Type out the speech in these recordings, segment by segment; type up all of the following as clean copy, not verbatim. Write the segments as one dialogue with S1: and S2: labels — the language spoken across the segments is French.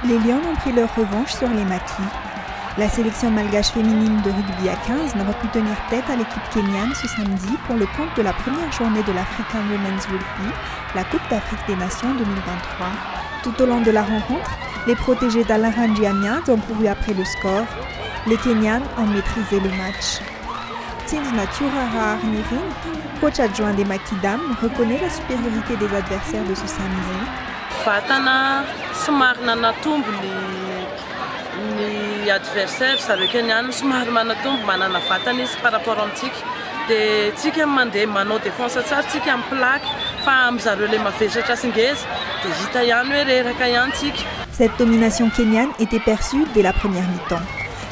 S1: Les Lions ont pris leur revanche sur les Maquis. La sélection malgache féminine de rugby à 15 n'aura pu tenir tête à l'équipe kenyane ce samedi pour le compte de la première journée de l'African Women's Rugby, la Coupe d'Afrique des Nations 2023. Tout au long de la rencontre, les protégés d'Alaranji Amiad ont couru après le score. Les Kenyanes ont maîtrisé le match. Tindna Turara Arnirin, coach adjoint des Maquis dames, reconnaît la supériorité des adversaires de ce samedi.
S2: Fatana somary nanatombo ny adversaire zareo Kenyana somary manatombo manana vatana izy par rapport amintsika dia tsika mandeha manao défense tsara tsika amin'ny plaque fa amin'ny zareo le mavesatra singeza dia hita ihany hoe reraka ihany tsika.
S1: Cette domination kenyane était perçue dès la première mi-temps.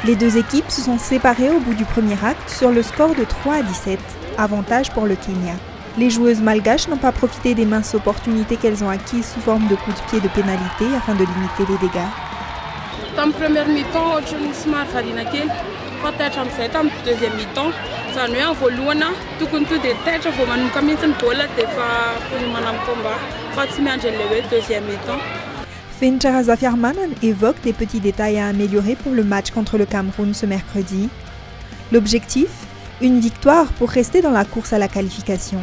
S1: Les deux équipes se sont séparées au bout du premier acte sur le score de 3-17, avantage pour le Kenya. Les joueuses malgaches n'ont pas profité des minces opportunités qu'elles ont acquises sous forme de coups de pied de pénalité afin de limiter les dégâts.
S3: Dans la première mi-temps, somary variana kely fa taitra amin'izay tamin'ny deuxième mi-temps zany hoe voalohana tokony to dia taitra vao manomboka mihitsy ny bola dia fa manam combat fa tsy miandry an'ilay hoe deuxième mi-temps.
S1: Finchara Zafiarmanan évoque des petits détails à améliorer pour le match contre le Cameroun ce mercredi. L'objectif, une victoire pour rester dans la course à la qualification.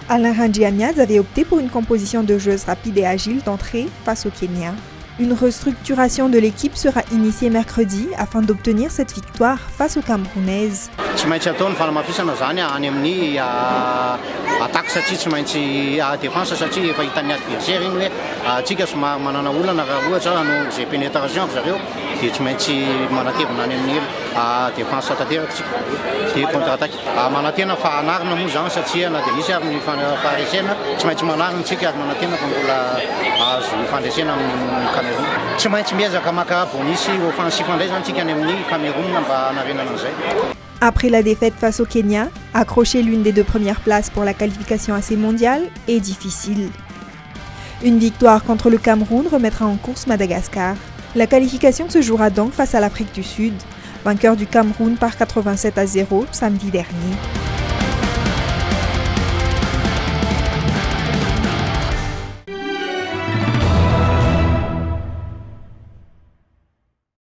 S1: Alaranji Amiad avait opté pour une composition de joueuses rapides et agiles d'entrée face au Kenya. Une restructuration de l'équipe sera initiée mercredi afin d'obtenir cette victoire face aux Camerounaises.
S4: Tsy maintsy ataony fanamafisana zany any amin'ny attaque satria tsy maintsy défense satria efa hitany adversaire igny hoe atsika somary manana olana raha ohatra hanao zay pénétration zareo dia tsy maintsy manatevina any amin'ny défense tanteraka dia contre attaque manantena fa anarina moa zany satria na dia misy ary ny faharesena tsy maintsy manarina tsika ary manantena fa mbola azo fandresena amin'ny Cameroun. Tsy maintsy miezaka maka bonus offensif indray zany tsika any amin'ny Cameroun mba hanarenana an'izay.
S1: Après la défaite face au Kenya, accrocher l'une des deux premières places pour la qualification à ces mondiales est difficile. Une victoire contre le Cameroun remettra en course Madagascar. La qualification se jouera donc face à l'Afrique du Sud, vainqueur du Cameroun par 87-0 samedi dernier.